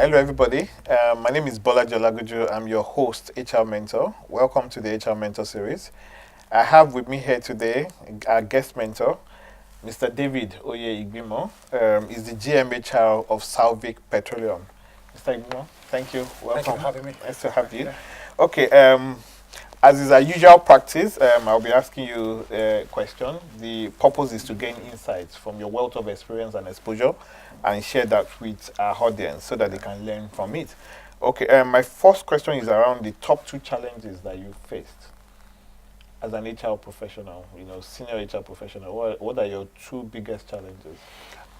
Hello, everybody. My name is Bola Jolaguju. I'm your host, HR Mentor. Welcome to the HR Mentor series. I have with me here today our guest mentor, Mr. David Oye-Igbemo. Is the GMHR of Salvic Petroleum. Mr. Igbemo, thank you. Welcome. Thank you for having me. Nice to have you. Yeah. Okay. As is our usual practice, I'll be asking you a question. The purpose is to gain insights from your wealth of experience and exposure and share that with our audience so that they can learn from it. Okay, my first question is around the top two challenges that you faced as an HR professional, senior HR professional. What are your two biggest challenges?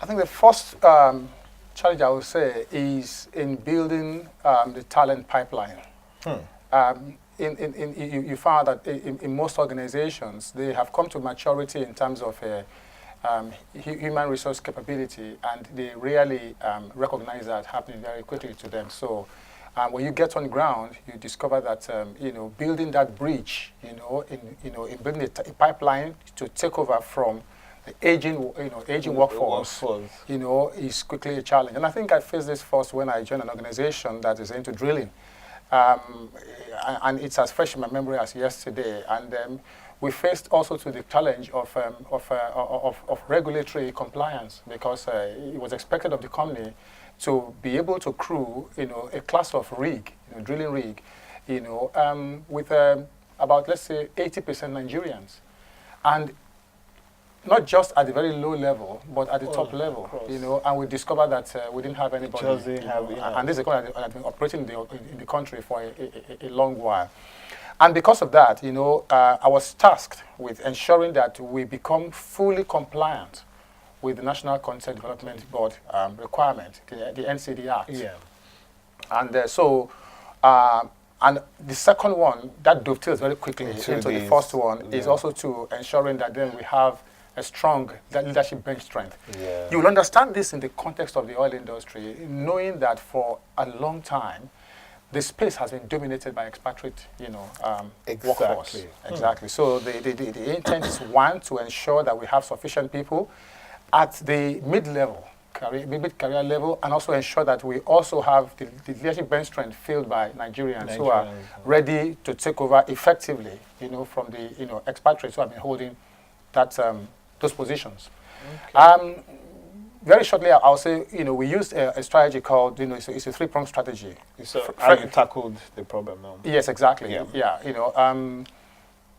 I think the first challenge I would say is in building the talent pipeline. You found that in most organizations, they have come to maturity in terms of human resource capability, and they rarely recognize that happening very quickly to them. So when you get on ground, you discover that building that bridge, in building a pipeline to take over from the aging workforce, is quickly a challenge. And I think I faced this first when I joined an organization that is into drilling. And it's as fresh in my memory as yesterday. And we faced also to the challenge of regulatory compliance, because it was expected of the company to be able to crew, a class of rig, drilling rig, with about, let's say, 80% Nigerians, and not just at the very low level, but at the top level, and we discovered that we didn't have anybody, and this is a company that had been operating in the country for a long while. And because of that, I was tasked with ensuring that we become fully compliant with the National Content Development Board requirement, the NCD Act. Yeah. And and the second one, that dovetails very quickly into the first one, is also to ensuring that then we have a strong leadership bench strength. Yeah. You will understand this in the context of the oil industry, knowing that for a long time, the space has been dominated by expatriate, workforce. Exactly. So the intent is, one, to ensure that we have sufficient people at the mid-level, mid-career level, and also ensure that we also have the leadership bench strength filled by Nigerians who are ready to take over effectively, from the expatriates who have been holding that those positions. Okay. Very shortly, I'll say, we used a strategy called, it's a three-pronged strategy. So how you tackled the problem now? Yes, exactly. Yeah.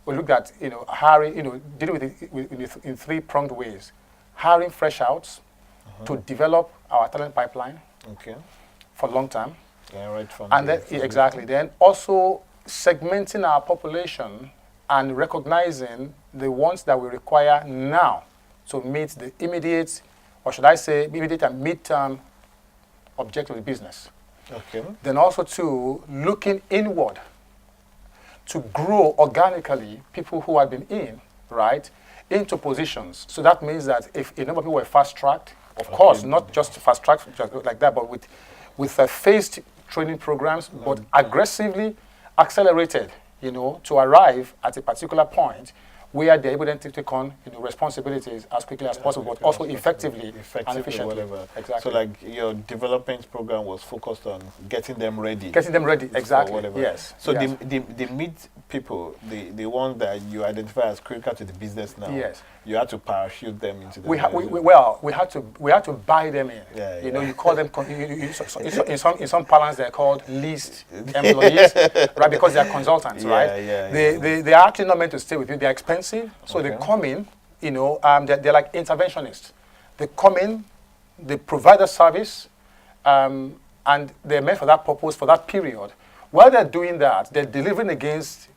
We looked at, hiring, dealing with it in three-pronged ways. Hiring fresh outs to develop our talent pipeline for long term. Yeah, right from and then, exactly. Then also segmenting our population and recognizing the ones that we require now to meet the immediate, or should I say, immediate and mid-term objective of the business. Okay. Then also to looking inward to grow organically people who have been into positions. So that means that if a number of people were fast-tracked, of course, not just fast-tracked just like that, but with phased training programs, but aggressively accelerated, to arrive at a particular point where they're able then to take on responsibilities as quickly as possible, but also effectively and efficiently. Exactly. So like your development program was focused on getting them ready. Getting them ready, exactly. Yes. So yes. the mid people, the one that you identify as critical to the business now, yes, you had to parachute them into the we had to buy them in. Yeah, you call them in some parlance they're called leased employees, right? Because they're consultants, right? They are actually not meant to stay with you. They're expensive, so they come in. They're like interventionists. They come in, they provide a service, and they're meant for that purpose for that period. While they're doing that, they're delivering against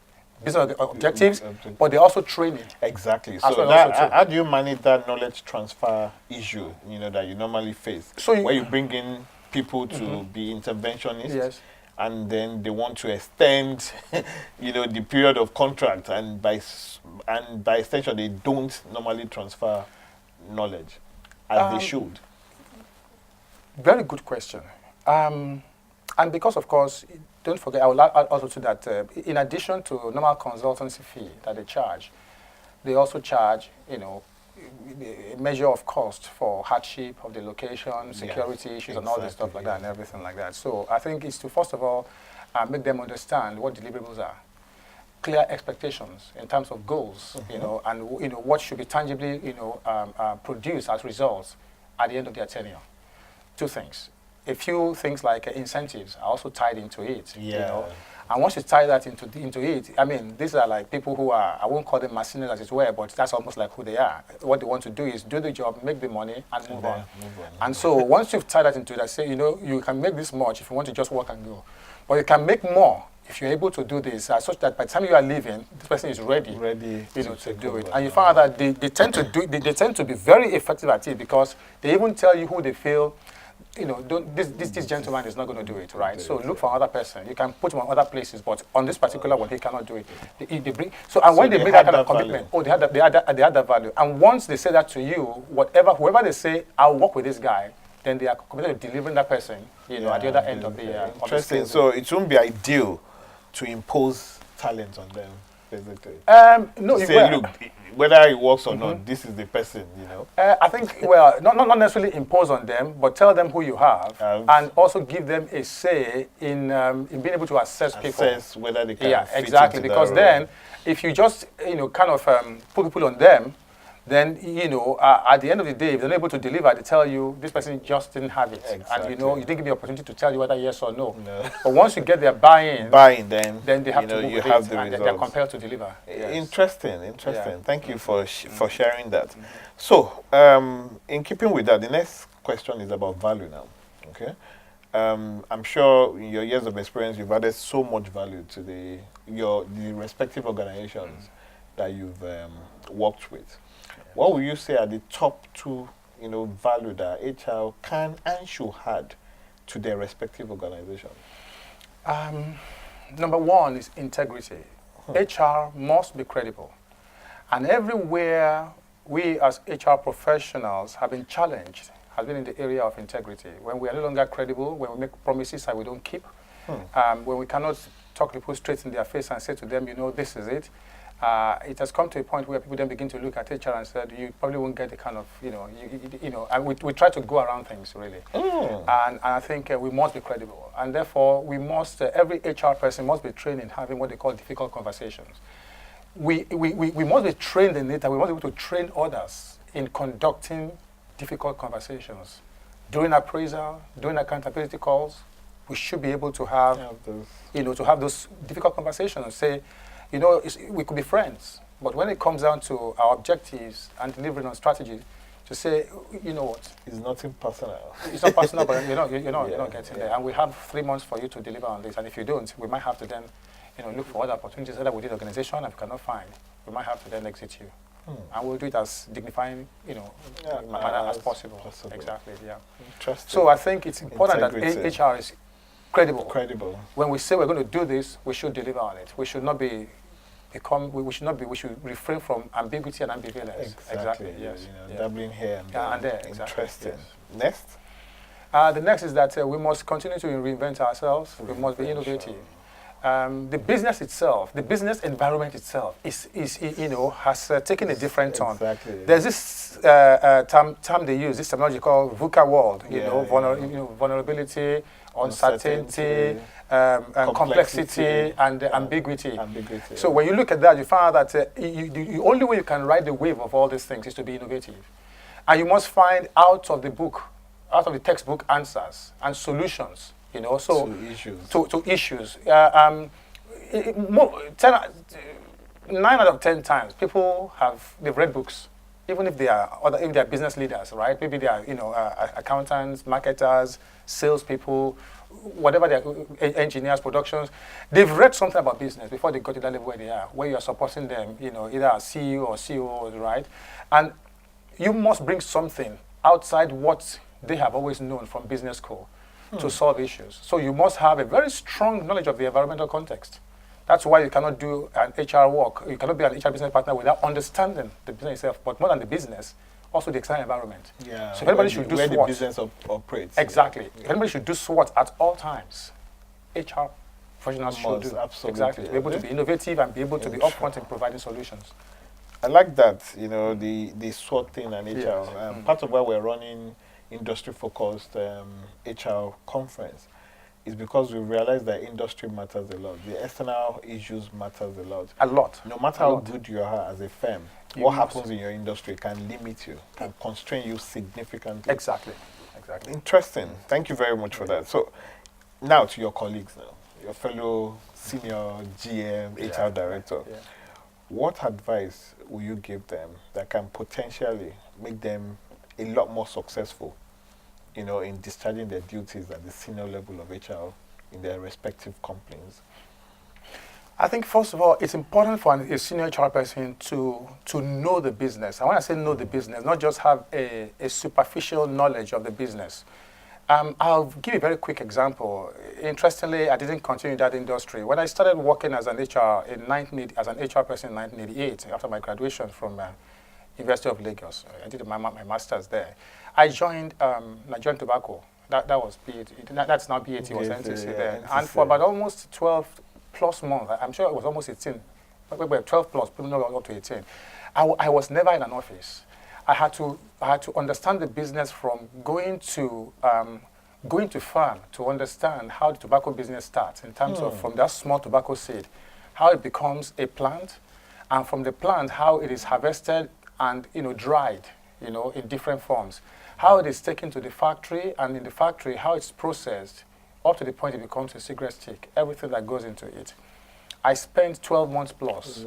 business objectives, but they're also training. Exactly. So how do you manage that knowledge transfer issue, that you normally face? So where you bring in people to be interventionists, yes, and then they want to extend, the period of contract, and by extension they don't normally transfer knowledge as they should. Very good question. And because, of course, don't forget, I will add also to that, in addition to normal consultancy fee that they charge, they also charge, a measure of cost for hardship of the location, security issues, and all this stuff like that, and everything like that. So I think it's to first of all make them understand what deliverables are, clear expectations in terms of goals, and what should be tangibly, produced as results at the end of their tenure. Two things. A few things like incentives are also tied into it. And once you tie that into it, I mean, these are like people who are, I won't call them mercenaries as it were, but that's almost like who they are. What they want to do is do the job, make the money, and move on. And so once you've tied that into it, I say, you can make this much if you want to just work and go. But you can make more if you're able to do this, such that by the time you are leaving, this person is ready to do it. And you find out that they tend to be very effective at it, because they even tell you who they feel, this gentleman is not going to do it, right? So look for another person. You can put him on other places, but on this particular one, he cannot do it. When they make that kind of commitment, they had that value. And once they say that to you, whoever they say, I'll work with this guy, then they are committed to delivering that person, at the other end of the interesting. So it won't be ideal to impose talent on them, basically. No, to say, look, whether it works or not, this is the person, I think, not necessarily impose on them, but tell them who you have, and also give them a say in being able to assess people. Assess whether they can fit exactly, into because then, if you just, put people on them, then, at the end of the day, if they're not able to deliver, they tell you, this person just didn't have it. Exactly. And, you didn't give me the opportunity to tell you whether yes or no. But once you get their buy-in, then they have to move with have it, the and results. they're compelled to deliver. Yes. Interesting. Yeah. Thank you for sharing that. So, in keeping with that, the next question is about value now. Okay, I'm sure in your years of experience, you've added so much value to the respective organizations that you've worked with. What would you say are the top two, value that HR can and should add to their respective organizations? Number one is integrity. HR must be credible. And everywhere we as HR professionals have been challenged has been in the area of integrity. When we are no longer credible, when we make promises that we don't keep, when we cannot talk people straight in their face and say to them, this is it. It has come to a point where people then begin to look at HR and said, you probably won't get the kind of, and we try to go around things, really. And I think we must be credible. And therefore, we must, every HR person must be trained in having what they call difficult conversations. We must be trained in it, and we must be able to train others in conducting difficult conversations. During appraisal, during accountability calls, we should be able to have, to have those difficult conversations. Say, we could be friends, but when it comes down to our objectives and delivering on strategy, to say, what? It's nothing personal. It's not personal, but you're not getting there. And we have 3 months for you to deliver on this. And if you don't, we might have to then, look for other opportunities either within the organization, and if we cannot find, we might have to then exit you. And we'll do it as dignifying, manner as possible. Exactly, yeah. Interesting. So I think it's important that HR is credible. When we say we're going to do this, we should deliver on it. We should not be we should refrain from ambiguity and ambivalence. Exactly. Yes. Dabbling here and there. Exactly. Interesting. Yes. Next. The next is that we must continue to reinvent ourselves. We must be innovative. The business itself, the business environment itself, has taken a different turn. Exactly. There's this term they use, this terminology called VUCA world. Vulnerability, uncertainty, complexity, and ambiguity. So when you look at that, you find out that the only way you can ride the wave of all these things is to be innovative. And you must find out of the textbook answers and solutions, to issues. 9 out of 10 times, they've read books, even if they are business leaders, right? Maybe they are, accountants, marketers, salespeople, whatever they are, engineers, productions. They've read something about business before they got to that level where they are, where you are supporting them, either as CEO or COO, right? And you must bring something outside what they have always known from business school to solve issues. So you must have a very strong knowledge of the environmental context. That's why you cannot do an HR work. You cannot be an HR business partner without understanding the business itself, but more than the business, also the external environment. Yeah. So everybody should do SWOT. Where the business operates. Exactly. Yeah. Everybody should do SWOT at all times. HR professionals should do. Absolutely. Exactly. Be able to be innovative and be able to be upfront in providing solutions. I like that, the SWOT thing and HR. Yes. Part of why we're running industry-focused HR conference is because we realize that industry matters a lot. The external issues matters a lot. A lot. No matter A how lot. good you are as a firm, You what must. happens in your industry can limit you, can constrain you significantly. Exactly. Exactly. Interesting. Thank you very much for that. So, now to your colleagues now, your fellow senior GM, HR director. Yeah. What advice will you give them that can potentially make them a lot more successful, in discharging their duties at the senior level of HR in their respective companies? I think, first of all, it's important for a senior HR person to know the business. And when I say know the business, not just have a superficial knowledge of the business. I'll give you a very quick example. Interestingly, I didn't continue in that industry. When I started working as an HR person in 1988, after my graduation from University of Lagos, I did my master's there. I joined Nigerian Tobacco. That was BAT. That's now BAT. It was NTC there. And for about almost 12 plus months, I'm sure it was almost 18, but 12 plus, probably not up to 18. I was never in an office. I had to understand the business from going to farm to understand how the tobacco business starts in terms of from that small tobacco seed, how it becomes a plant, and from the plant how it is harvested and dried, in different forms, how it is taken to the factory, and in the factory how it's processed up to the point it becomes a cigarette stick, everything that goes into it. I spent 12 months plus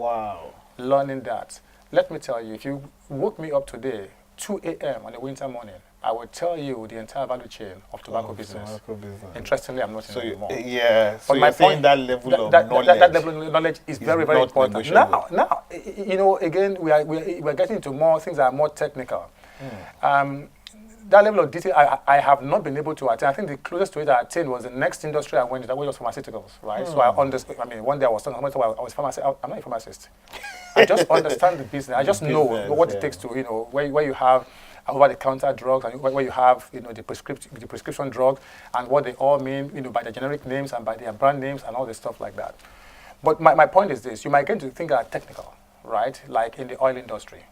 learning that. Let me tell you, if you woke me up today, 2 a.m. on a winter morning, I will tell you the entire value chain of tobacco business. Interestingly, I'm not in it anymore. Yeah, so but you're saying that level of knowledge. That level of knowledge is very, very important. Now, again, we are getting into more things that are more technical. That level of detail, I have not been able to attain. I think the closest to it I attained was the next industry I went into, that was pharmaceuticals, right? So I understand. I mean, one day I was talking, I was pharmacist. I'm not a pharmacist. I just understand the business. I just know what it takes to, where you have over-the-counter drugs and where you have, the prescription drugs and what they all mean, by their generic names and by their brand names and all this stuff like that. But my point is this: you might get to think that are technical, right? Like in the oil industry.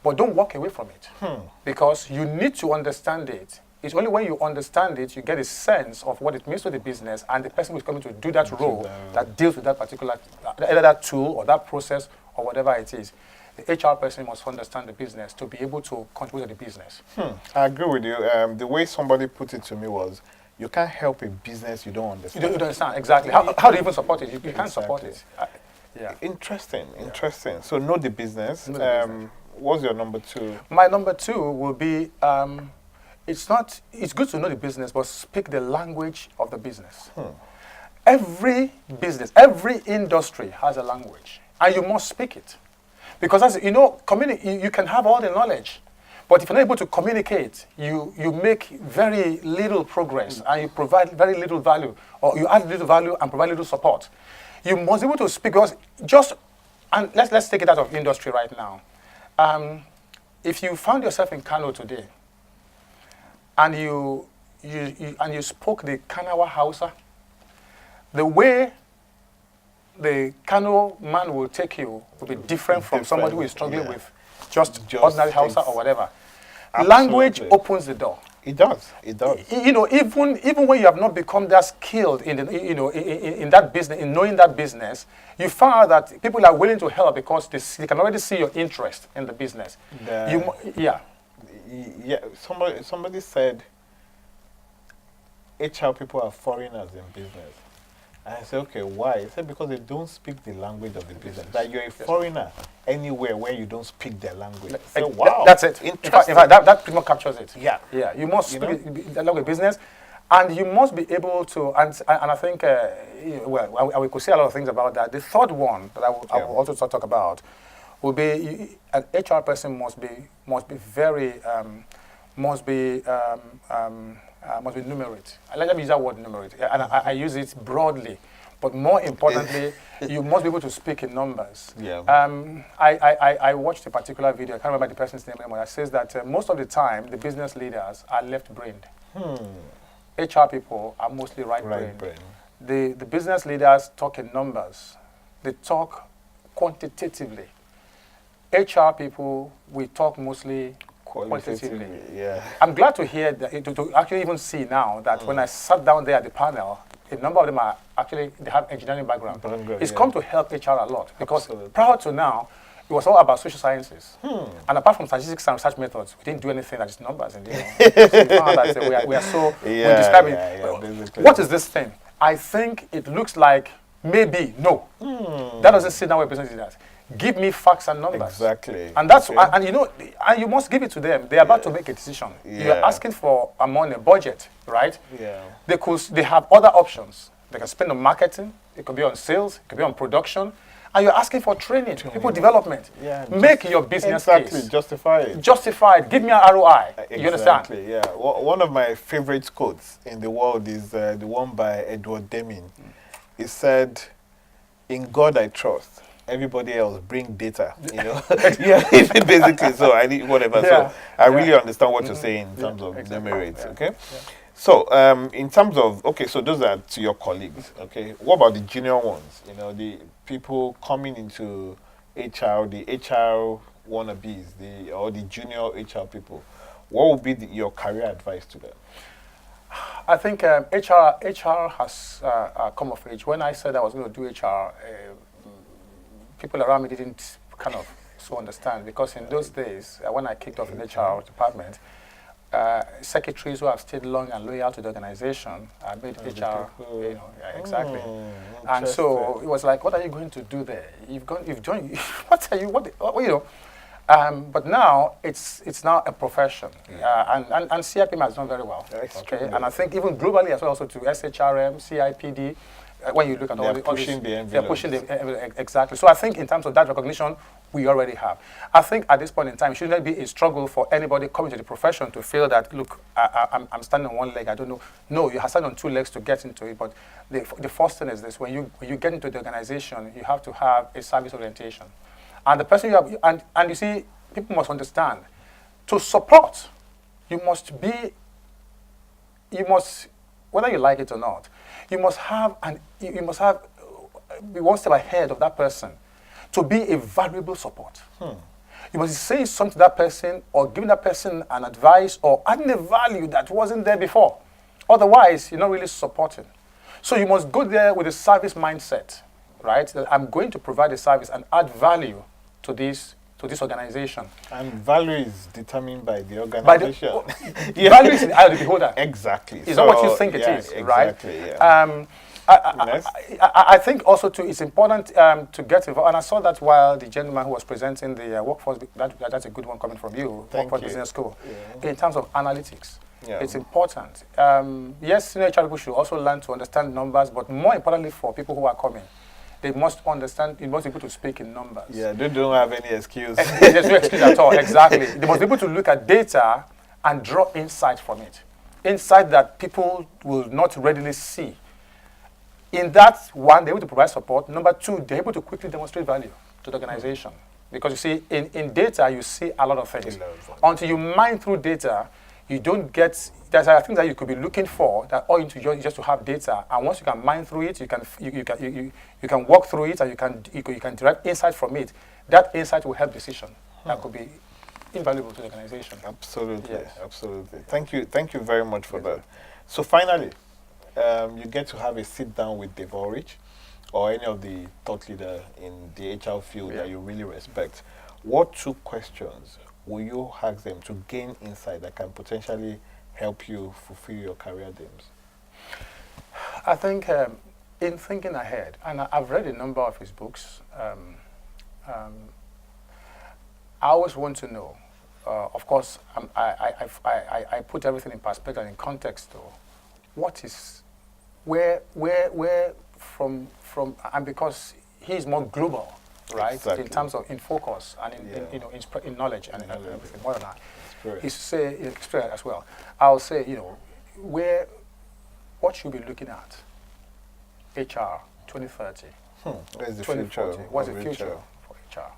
But don't walk away from it because you need to understand it. It's only when you understand it, you get a sense of what it means to the business and the person who is coming to do that role that deals with that particular, either that tool or that process or whatever it is. The HR person must understand the business to be able to contribute to the business. I agree with you. The way somebody put it to me was, you can't help a business you don't understand. You don't understand, exactly. How do you even support it? You can't support it. Yeah. Interesting. So know the business. What's your number 2? My number 2 will be, it's good to know the business, but speak the language of the business. Every business, every industry has a language, and you must speak it. Because as you can have all the knowledge, but if you're not able to communicate, you make very little progress, and you provide very little value, or you add little value and provide little support. You must be able to speak, because and let's take it out of industry right now. If you found yourself in Kano today, and you spoke the Kanawa Hausa, the way the Kano man will take you will be different from somebody who is struggling with just ordinary Hausa or whatever. Absolutely. Language opens the door. It does. Even when you have not become that skilled in that business, in knowing that business, you find that people are willing to help because they can already see your interest in the business. Somebody said HR people are foreigners in business. And I said, okay, why? He said, because they don't speak the language of the business. That you're a foreigner anywhere where you don't speak their language. So, wow. That's it. In fact, that pretty much captures it. Yeah. You must speak the language of business, and you must be able to, and I think, we could say a lot of things about that. The third one that I will also talk about will be an HR person must be numerate. Let me use that word numerate, and I use it broadly, but more importantly, you must be able to speak in numbers. I watched a particular video, I can't remember the person's name anymore, that says that most of the time, the business leaders are left-brained. HR people are mostly right-brained. The business leaders talk in numbers. They talk quantitatively. HR people, we talk mostly qualitatively. Yeah. I'm glad to hear that, to actually even see now that when I sat down there at the panel, a number of them are actually, they have engineering background. It's come to help HR a lot because prior to now, it was all about social sciences. And apart from statistics and research methods, we didn't do anything that is numbers. And, so you found out that we are so, we describe it. What is this thing? I think it looks like maybe, no. That doesn't sit down where business is that. Give me facts and numbers. Exactly. And that's and you know, and you must give it to them. They're about to make a decision. You're asking for a money, budget, right? Yeah. They have other options. They can spend on marketing, it could be on sales, it could be on production, and you're asking for training, people development. Yeah. Make your business case. Justify it. Justify it. Give me an ROI. You understand? Exactly, yeah. One of my favorite quotes in the world is the one by Edward Deming. He said, "In God I trust. Everybody else bring data." You know, yeah, basically. So I need whatever. Yeah. So I really understand what you're saying in terms of numerates. Okay. So in terms of so those are to your colleagues. Okay. What about the junior ones? You know, the people coming into HR, the HR wannabes, or the junior HR people. What would be your career advice to them? I think HR has come of age. When I said I was going to do HR, people around me didn't kind of so understand, because in those days, when I kicked off in the HR department, secretaries who have stayed long and loyal to the organization made HR, you know, exactly. And so it was like, what are you going to do there? You've joined. What are you? What you know? But now it's now a profession, and CIPM has done very well. Okay, and I think even globally as well, also to SHRM, CIPD. When you look at all pushing the envelope. They're pushing the envelope, exactly. So I think in terms of that recognition, we already have. I think at this point in time, it shouldn't be a struggle for anybody coming to the profession to feel that, look, I'm standing on one leg, I don't know. No, you have standing on two legs to get into it. But the first thing is this: when you get into the organization, you have to have a service orientation, and the person you have, and you see, people must understand, to support, you must, whether you like it or not, you must be one step ahead of that person to be a valuable support. You must be saying something to that person, or giving that person an advice, or adding a value that wasn't there before. Otherwise, you're not really supporting. So you must go there with a service mindset, right? That I'm going to provide a service and add value to this organization. And value is determined by the organization. Value is in the eye of the beholder. Exactly. It's not what you think it is, right? Exactly, yeah. I think also too, it's important to get involved, and I saw that while the gentleman who was presenting the workforce, that's a good one coming from you, Workforce Business School, in terms of analytics. It's important. Yes, senior HR people should also learn to understand numbers, but more importantly for people who are coming, they must understand, they must be able to speak in numbers. Yeah, they don't have any excuse. There's no excuse at all, exactly. They must be able to look at data and draw insight from it. Insight that people will not readily see. In that, one, they're able to provide support. Number two, they're able to quickly demonstrate value to the organization. Because you see, in data, you see a lot of things. Until you mine through data, you don't get, there's things that you could be looking for that all you need to do is just to have data. And once you can mine through it, you can walk through it, and you can derive insight from it. That insight will help decision. That could be invaluable to the organization. Absolutely, absolutely. Thank you very much for that. So finally, you get to have a sit down with Dave Ulrich or any of the thought leader in the HR field that you really respect. What 2 questions will you ask them to gain insight that can potentially help you fulfill your career dreams? I think in thinking ahead, and I've read a number of his books, I always want to know, of course, I put everything in perspective and in context though. What is, where from, and because he's more global, right? Exactly. In terms of in focus and in knowledge and in everything, more than that. He's say experience as well. I'll say, what should we be looking at? HR 2030. Where's the 2040. future? What's the future for HR?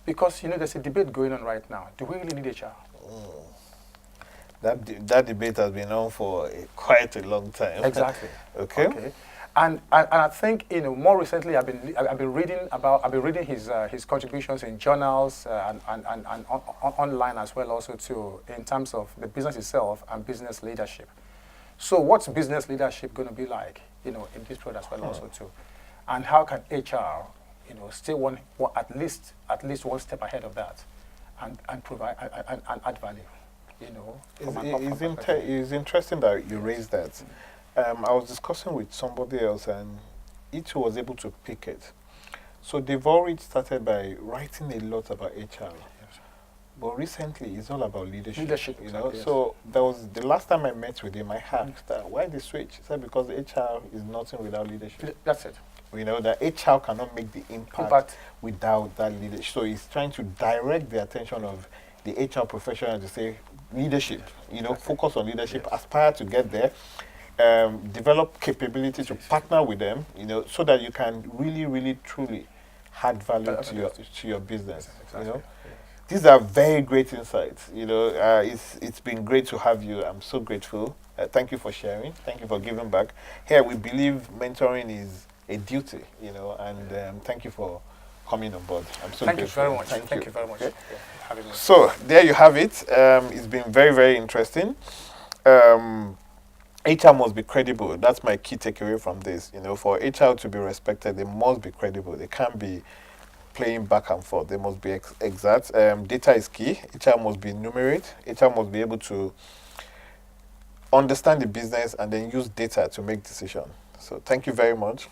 Because there's a debate going on right now. Do we really need HR? That debate has been on for quite a long time. Exactly. Okay. And I think, more recently I've been reading his contributions in journals, and online as well, also too, in terms of the business itself and business leadership. So what's business leadership going to be like, in this product as well, also too, and how can HR, stay at least one step ahead of that, and provide and add value, It's interesting that you raised that. I was discussing with somebody else, and each was able to pick it. So they've already started by writing a lot about HR. But recently, it's all about leadership. Exactly, yes. So there was the last time I met with him, I asked, why the switch? He said because HR is nothing without leadership. That's it. That HR cannot make the impact without that leadership. So he's trying to direct the attention of the HR professional to say leadership. Focus on leadership, aspire to get there. Develop capability to partner with them, so that you can really, really, truly add value to your business. Exactly. These are very great insights. It's been great to have you. I'm so grateful. Thank you for sharing. Thank you for giving back. Here we believe mentoring is a duty. And thank you for coming on board. I'm so grateful. Thank you very much. Thank you very much for having me. So there you have it. It's been very, very interesting. HR must be credible. That's my key takeaway from this. For HR to be respected, they must be credible. They can't be playing back and forth. They must be exact. Data is key. HR must be numerate. HR must be able to understand the business and then use data to make decisions. So thank you very much.